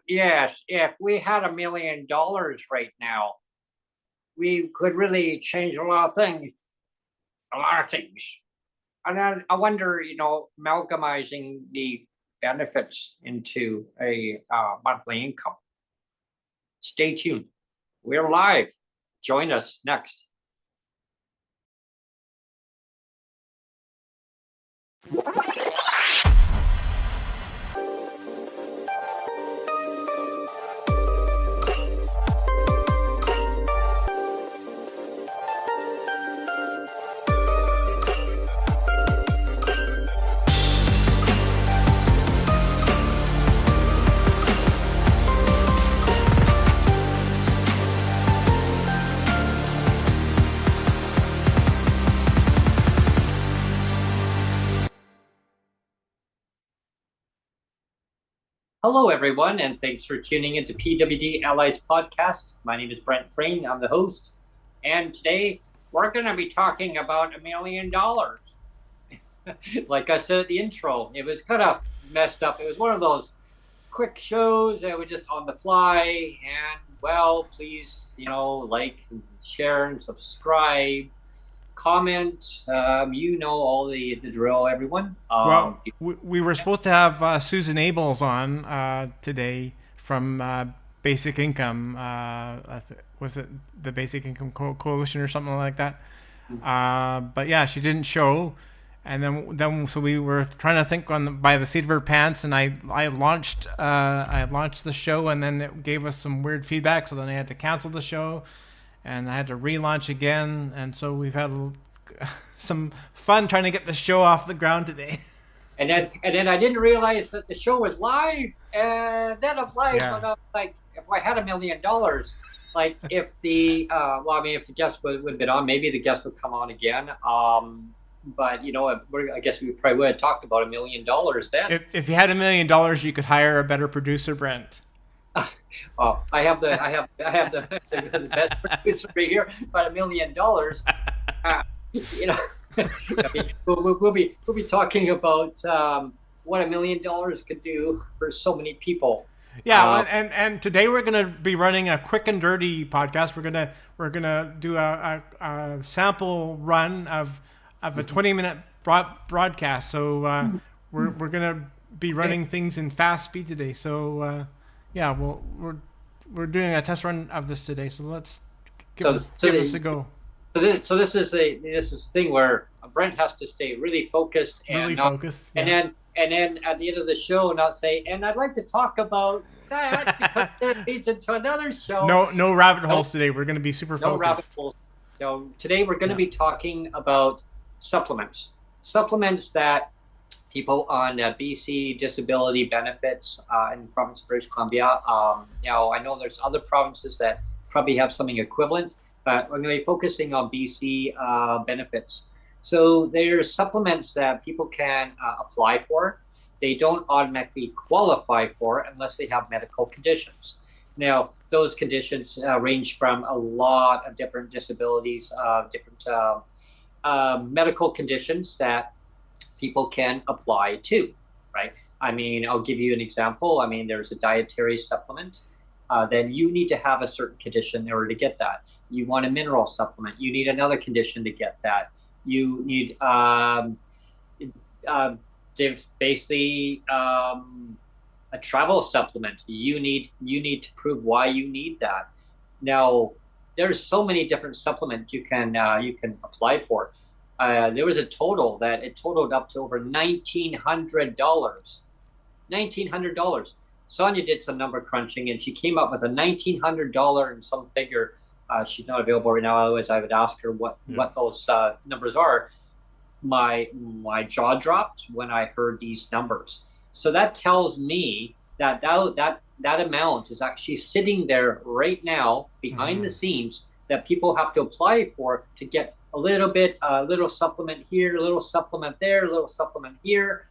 Yes, if we had $1 million right now, we could really change a lot of things. And then I wonder, amalgamizing the benefits into a monthly income. Stay tuned. We're live. Join us next. Hello, everyone, and thanks for tuning into PWD Allies podcast. My name is Brent Frayne. I'm the host, and today we're going to be talking about $1 million. Like I said at the intro, it was kind of messed up. It was one of those quick shows that were just on the fly. And well, please, like, share, and subscribe. Comment, all the drill, everyone. Well, we were supposed to have Susan Abels on today from Basic Income. Was it the Basic Income Coalition or something like that? But yeah, she didn't show. And then so we were trying to think by the seat of her pants, and I launched the show, and then it gave us some weird feedback. So then I had to cancel the show, and I had to relaunch again, and so we've had some fun trying to get the show off the ground today. And then I didn't realize that the show was live, and then I was live. Yeah. So like, if I had $1 million, like if if the guest would have been on, maybe the guest would come on again. But I guess we probably would have talked about $1 million then. If you had $1 million, you could hire a better producer, Brent. Oh, I have the best producer right here, but $1 million. We'll be talking about what $1 million could do for so many people. Yeah, and today we're gonna be running a quick and dirty podcast. We're gonna do a sample run of a 20-minute broadcast. So we're gonna be running things in fast speed today. So. Yeah, well, we're doing a test run of this today, so let's give this a go. So this is the thing where Brent has to stay really focused and then at the end of the show not say, and I'd like to talk about that because it leads into another show. No rabbit holes today. We're going to be super focused. No rabbit holes. So today we're going to be talking about supplements that people on BC disability benefits in the province of British Columbia. I know there's other provinces that probably have something equivalent, but we're going to be focusing on BC benefits. So there's supplements that people can apply for. They don't automatically qualify for unless they have medical conditions. Now, those conditions range from a lot of different disabilities, different medical conditions that people can apply to, right? I mean, I'll give you an example. I mean, there's a dietary supplement. Then you need to have a certain condition in order to get that. You want a mineral supplement. You need another condition to get that. You need basically a travel supplement. You need to prove why you need that. Now, there's so many different supplements you can apply for. There was a total that it totaled up to over $1,900. $1,900. Sonia did some number crunching, and she came up with a $1,900 and some figure. She's not available right now. Otherwise, I would ask her what those numbers are. My jaw dropped when I heard these numbers. So that tells me that amount is actually sitting there right now behind the scenes that people have to apply for to get a little supplement here, a little supplement there, a little supplement here.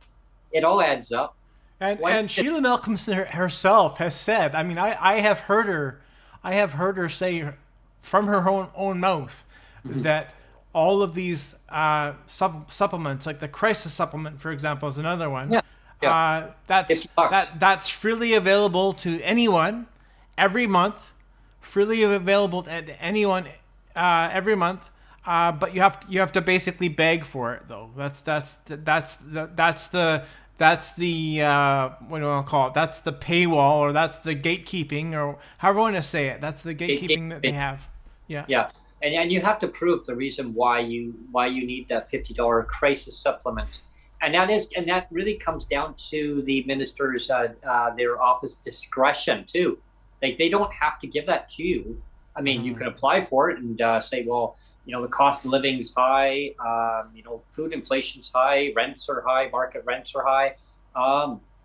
It all adds up. And Sheila Malcolmson herself has said, I mean, I have heard her say from her own mouth that all of these supplements, like the crisis supplement, for example, is another one. Yeah. That's $50. that's freely available to anyone every month, freely available to anyone every month. But you have to basically beg for it though. That's the what do I call it? That's the paywall, or that's the gatekeeping, or however you want to say it. That's the gatekeeping that they have. Yeah. Yeah, and you have to prove the reason why you need that $50 crisis supplement, and that really comes down to the minister's their office discretion too. Like they don't have to give that to you. I mean, you can apply for it and say, well, the cost of living is high, food inflation's high, rents are high, market rents are high,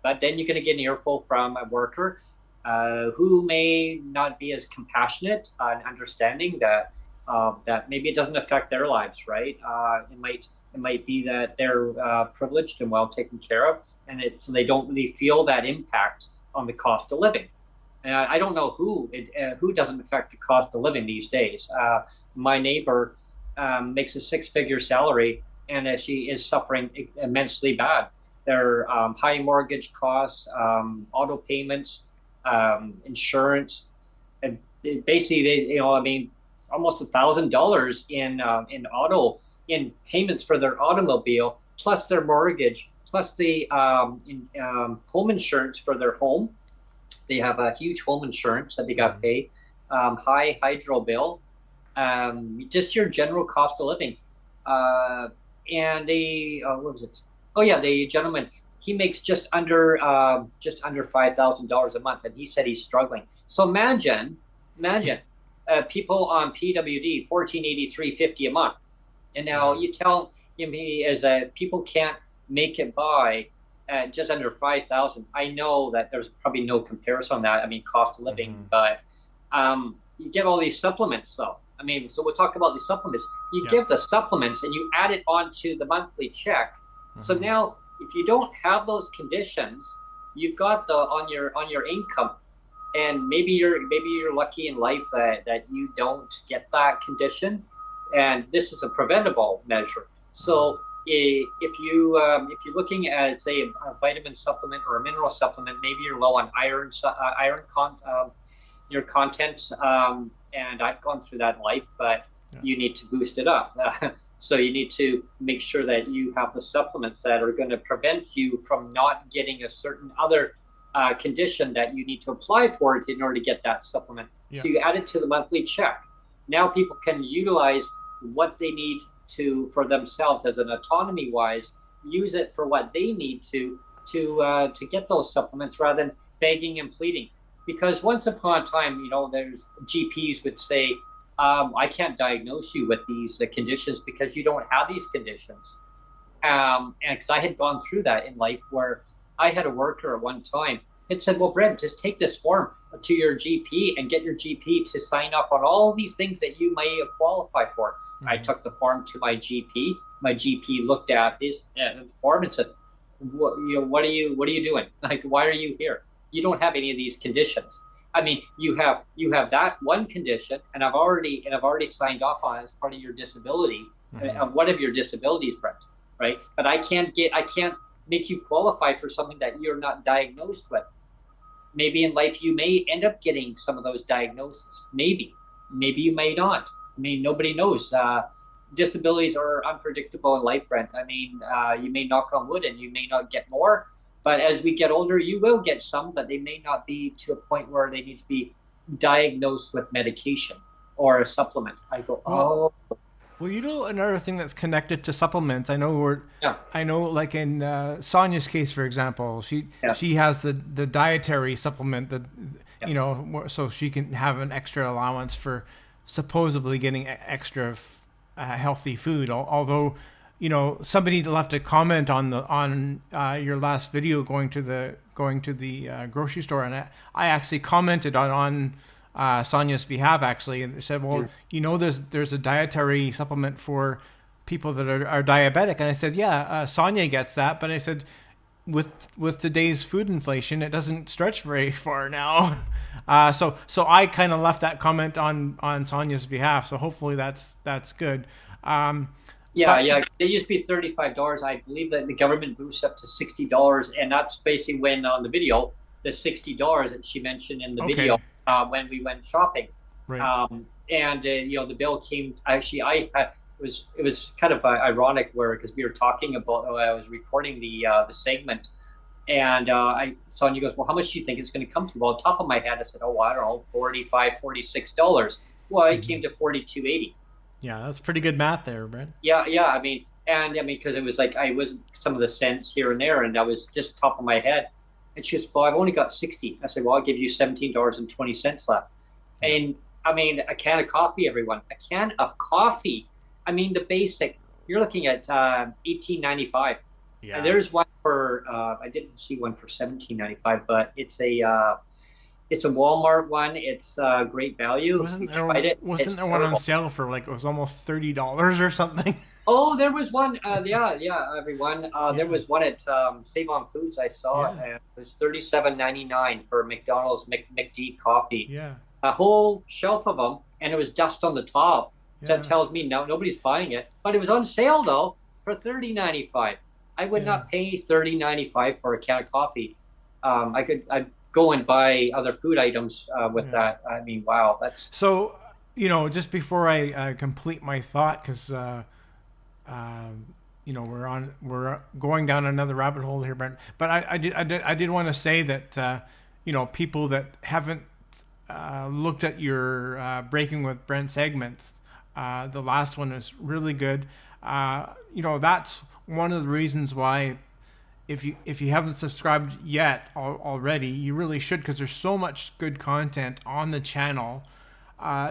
but then you're going to get an earful from a worker who may not be as compassionate and understanding that maybe it doesn't affect their lives, right? It might be that they're privileged and well taken care of, and so they don't really feel that impact on the cost of living. And I don't know who doesn't affect the cost of living these days. My neighbor makes a six-figure salary, and she is suffering immensely bad. There are high mortgage costs, auto payments, insurance, and basically, almost $1,000 in payments for their automobile, plus their mortgage, plus the home insurance for their home. They have a huge home insurance that they got to pay, high hydro bill, just your general cost of living. And what was it? Oh yeah, the gentleman, he makes just under $5,000 a month, and he said he's struggling. So imagine people on PWD $1,483.50 a month, and now you tell me as people can't make it by just under 5,000. I know that there's probably no comparison on that. I mean, cost of living, but you get all these supplements though. I mean, so we'll talk about these supplements. You give the supplements and you add it onto the monthly check. So now, if you don't have those conditions, you've got on your income, and maybe you're lucky in life that you don't get that condition, and this is a preventable measure. So if you're looking at, say, a vitamin supplement or a mineral supplement, maybe you're low on iron your content, and I've gone through that in life, but you need to boost it up. So you need to make sure that you have the supplements that are going to prevent you from not getting a certain other condition that you need to apply for it in order to get that supplement. So you add it to the monthly check. Now people can utilize what they need for themselves as an autonomy wise, use it for what they need to get those supplements rather than begging and pleading. Because once upon a time, there's GPs would say, I can't diagnose you with these conditions because you don't have these conditions. And because I had gone through that in life, where I had a worker at one time and said, well, Brent, just take this form to your GP and get your GP to sign up on all these things that you may qualify for. I took the form to my GP. My GP looked at this form and said, what are you doing? Like, why are you here? You don't have any of these conditions. I mean, you have that one condition, and I've already signed off on it as part of your disability, one of your disabilities, Brent, right? But I can't make you qualify for something that you're not diagnosed with. Maybe in life you may end up getting some of those diagnoses. Maybe you may not. I mean, nobody knows. Disabilities are unpredictable in life, Brent. I mean, you may knock on wood and you may not get more, but as we get older, you will get some, but they may not be to a point where they need to be diagnosed with medication or a supplement. I go, oh. Well, another thing that's connected to supplements, I know like in Sonia's case, for example, she has the dietary supplement that, so she can have an extra allowance for supposedly getting extra healthy food. Although, somebody left a comment on your last video going to the grocery store, and I actually commented on Sonia's behalf, actually, and said, well, there's a dietary supplement for people that are diabetic, and I said, Sonia gets that, but I said, with today's food inflation, it doesn't stretch very far now. So I kind of left that comment on Sonia's behalf. So hopefully that's good. Yeah, yeah. It used to be $35. I believe that the government boosts up to $60, and that's basically when on the video, the $60 that she mentioned in the video, Okay. when we went shopping, Right. and the bill came. Actually, it was kind of ironic where because we were talking about I was recording the segment, and Sonia goes, well, how much do you think it's going to come to? Well, top of my head, I said, oh, I don't know, $45, $46. Well, it came to 42.80. Yeah, that's pretty good math there, Brent. Yeah, yeah. I mean, because it was like I was some of the cents here and there, and that was just top of my head. And she goes, "Well, I've only got 60." I said, "Well, I'll give you $17.20 left." Yeah. And I mean, a can of coffee, everyone, a can of coffee. I mean, the basic. You're looking at 18.95. Yeah. And there's one for I didn't see one for 17.95, but it's a Walmart one. It's great value. Wasn't We there tried it. wasn't It's there one on terrible. sale for like it was almost $30 or something? Oh, there was one. Yeah, yeah, everyone. There Yeah. was one at Save on Foods. I saw Yeah. it. It was $37.99 for McDonald's McD coffee. Yeah. A whole shelf of them, and it was dust on the top. So Yeah. it tells me no, nobody's buying it. But it was on sale though for $30.95. I would Yeah. not pay $30.95 for a can of coffee. I'd go and buy other food items with Yeah. that. I mean, wow, that's So, just before I complete my thought, because we're going down another rabbit hole here, Brent. But I did want to say that people that haven't looked at your Breaking with Brent segments, the last one is really good. That's one of the reasons why if you haven't subscribed yet already, you really should, because there's so much good content on the channel.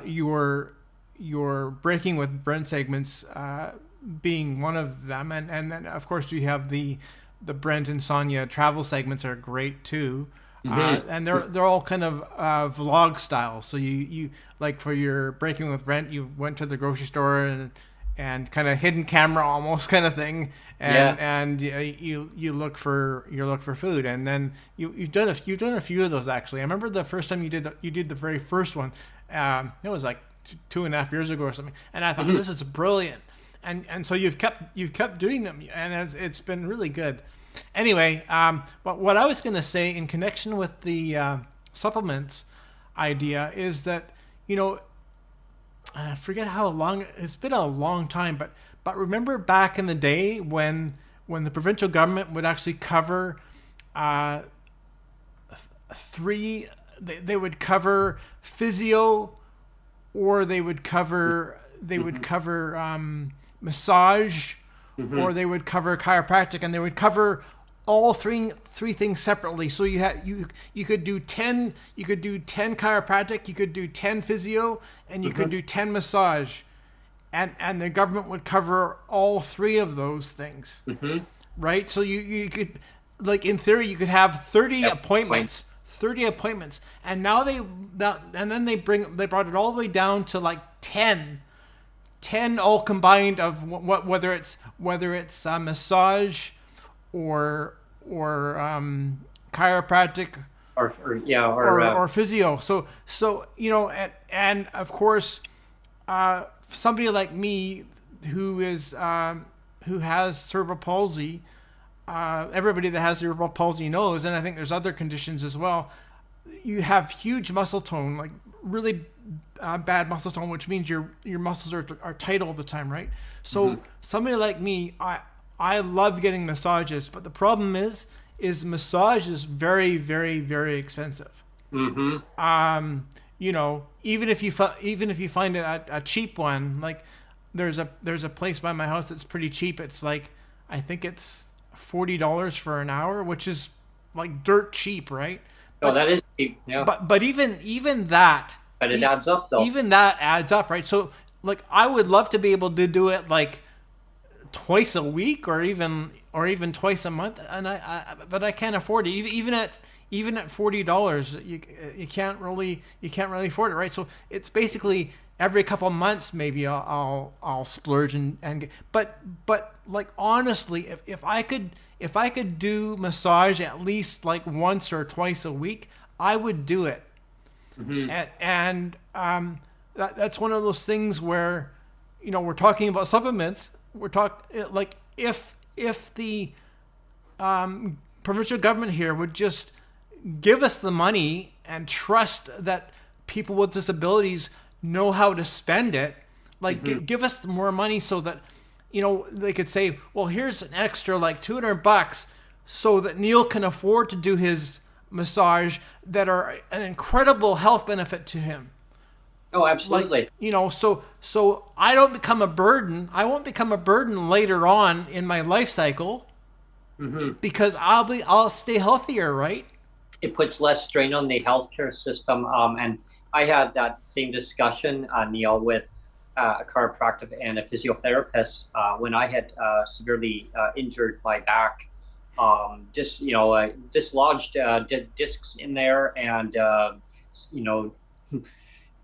Your Breaking with Brent segments being one of them, and then of course we have the Brent and Sonia travel segments are great too. And they're all kind of vlog style. So you like for your Breaking with Brent, you went to the grocery store and kind of hidden camera almost kind of thing, and you look for food, and then you've done a few of those actually. I remember the first time you did the very first one. It was like 2.5 years ago or something, and I thought this is brilliant, and so you've kept doing them, and it's been really good. Anyway, but what I was going to say in connection with the supplements idea is that I forget how long it's been, a long time, but remember back in the day when the provincial government would actually cover they would cover physio, or they would cover massage, or they would cover chiropractic, and they would cover all three things separately. So you could do 10 chiropractic, you could do 10 physio, and you could do 10 massage, and the government would cover all three of those things, right? So you could, like, in theory, you could have 30 appointments. 30 appointments, and now they brought it all the way down to like 10 all combined of whether it's massage or chiropractic or physio. So and of course somebody like me who has cerebral palsy. Everybody that has cerebral palsy knows, and I think there's other conditions as well. You have huge muscle tone, like really bad muscle tone, which means your muscles are tight all the time, right? So somebody like me, I love getting massages, but the problem is massage is very, very, very expensive. Even if you find a cheap one, like there's a place by my house that's pretty cheap. It's like, I think it's $40 for an hour, which is like dirt cheap, right? Oh, that is cheap. Yeah. But even that. But it adds up though. Even that adds up, right? So like I would love to be able to do it like twice a week or even twice a month, and but I can't afford it. Even at $40, you can't really afford it, right? So it's basically every couple months maybe I'll splurge and get, but like honestly, if I could do massage at least like once or twice a week, I would do it. And that's one of those things where we're talking about supplements, we're talking like if the provincial government here would just give us the money and trust that people with disabilities know how to spend it, like give us more money so that, you know, they could say, well, here's an extra like $200 so that Neil can afford to do his massage that are an incredible health benefit to him. Oh, absolutely. Like, you know, so I don't become a burden. I won't become a burden later on in my life cycle because I'll stay healthier, right? It puts less strain on the healthcare system. And I had that same discussion, Neil, with a chiropractor and a physiotherapist when I had severely injured my back. Just, you know, dislodged discs in there and, you know,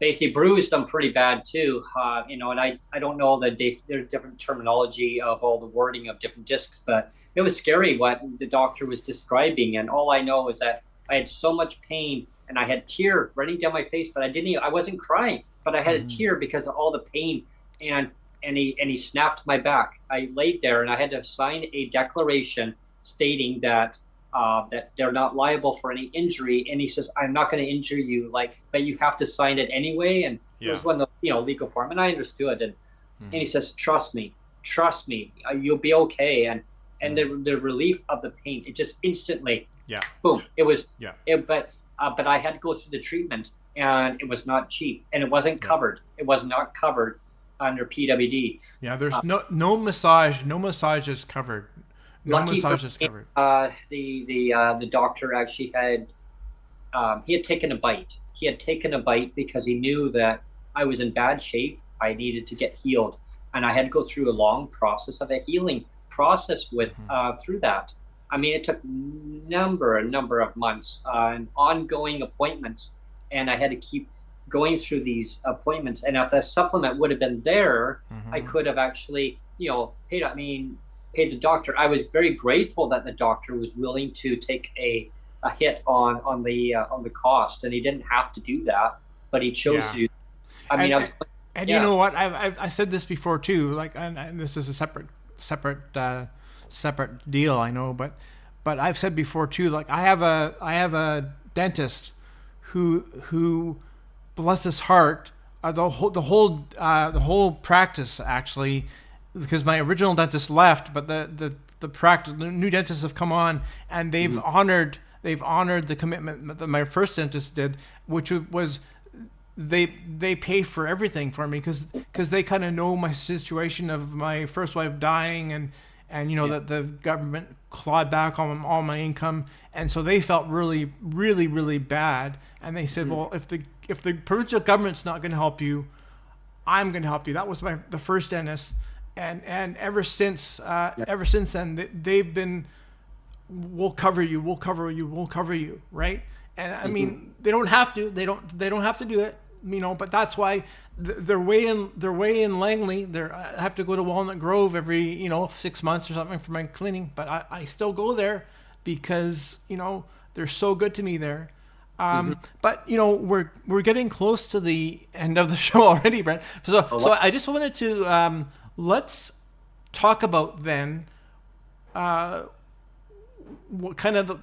basically bruised them pretty bad too. You know, and I don't know that there's different terminology of all the wording of different discs, but it was scary what the doctor was describing. And all I know is that I had so much pain and I had tear running down my face, but I wasn't crying, but I had a tear because of all the pain. And he snapped my back. I laid there and I had to sign a declaration stating that that they're not liable for any injury. And he says, I'm not going to injure you, like, but you have to sign it anyway. And it was one of the, you know, legal form. And I understood. And he says, trust me, you'll be okay. And the relief of the pain, it just instantly, boom, it was, but I had to go through the treatment and it was not cheap and it wasn't covered. It was not covered under PWD. Yeah. There's no massage is covered. Lucky for me, the doctor actually had he had taken a bite. He had taken a bite because he knew that I was in bad shape. I needed to get healed, and I had to go through a long process of a healing process with through that. I mean, it took a number of months and ongoing appointments, and I had to keep going through these appointments. And if the supplement would have been there, I could have actually, you know, paid the doctor. I was very grateful that the doctor was willing to take a hit on the cost, and he didn't have to do that, but he chose to. I mean, you know what? I said this before too. Like, and this is a separate deal, I know, but I've said before too. Like, I have a dentist who bless his heart, the whole practice actually. Because my original dentist left, but the new dentists have come on, and they've honored the commitment that my first dentist did, which was they pay for everything for me because they kind of know my situation of my first wife dying and you know that the government clawed back on all my income, and so they felt really bad, and they said, well, if the provincial government's not going to help you, I'm going to help you. That was the first dentist. And ever since then, they've been, we'll cover you, right? And I mean, they don't have to do it, you know. But that's why they're way in Langley. I have to go to Walnut Grove every 6 months or something for my cleaning. But I still go there because they're so good to me there. But we're getting close to the end of the show already, Brent. So I just wanted to. Let's talk about then what kind of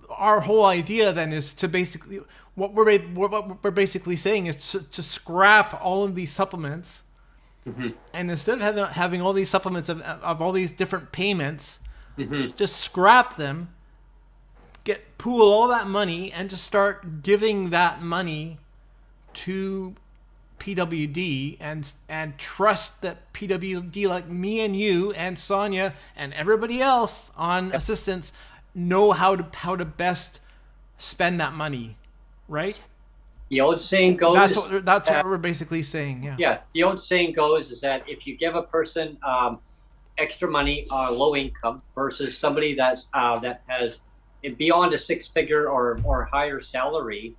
our whole idea then is to basically what we're basically saying is to scrap all of these supplements, and instead of having all these supplements of all these different payments, just scrap them, pool all that money, and just start giving that money to PWD and trust that PWD, like me and you and Sonia and everybody else on assistance, know how to best spend that money, right? The old saying goes. That's what we're basically saying. Yeah. Yeah. The old saying goes is that if you give a person extra money low income versus somebody that has beyond a 6-figure or higher salary,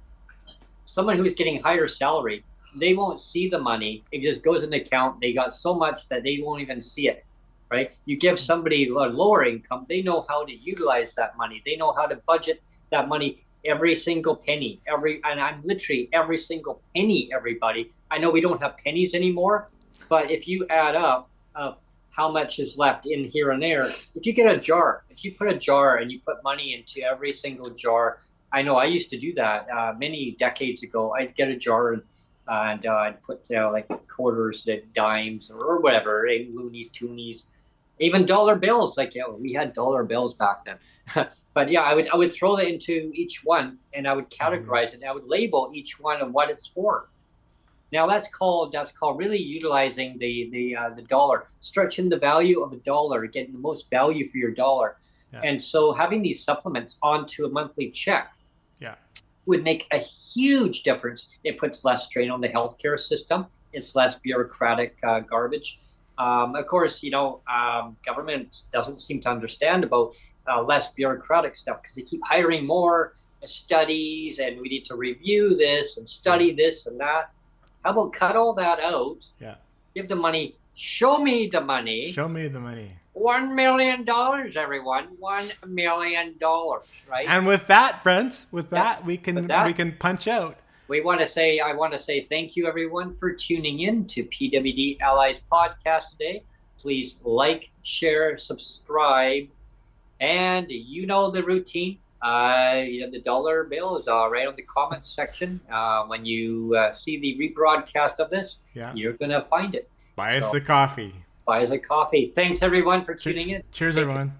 someone who's getting higher salary, they won't see the money. It just goes in the account. They got so much that they won't even see it, right? You give somebody a lower income, they know how to utilize that money. They know how to budget that money, every single penny, and I'm literally every single penny, everybody. I know we don't have pennies anymore, but if you add up how much is left in here and there. If you get a jar, if you put a jar and you put money into every single jar, I know I used to do that many decades ago. I'd get a jar and I'd put like quarters, dimes, or whatever, loonies, toonies, even dollar bills. Like we had dollar bills back then. But yeah, I would throw that into each one, and I would categorize it. And I would label each one and what it's for. Now that's called really utilizing the dollar, stretching the value of a dollar, getting the most value for your dollar. Yeah. And so having these supplements onto a monthly check would make a huge difference. It puts less strain on the healthcare system. It's less bureaucratic garbage. Of course, government doesn't seem to understand about less bureaucratic stuff because they keep hiring more studies, and we need to review this and study this and that. How about cut all that out? Yeah. Give the money. Show me the money. Show me the money. $1 million, everyone. $1 million, right? And with that, friends, we can punch out. I want to say thank you, everyone, for tuning in to PWD Allies podcast today. Please like, share, subscribe, and you know the routine. The dollar bill is right on the comments section. When you see the rebroadcast of this, you're gonna find it. Buy us a coffee. Buy us a coffee. Thanks everyone for tuning in. Cheers, everyone.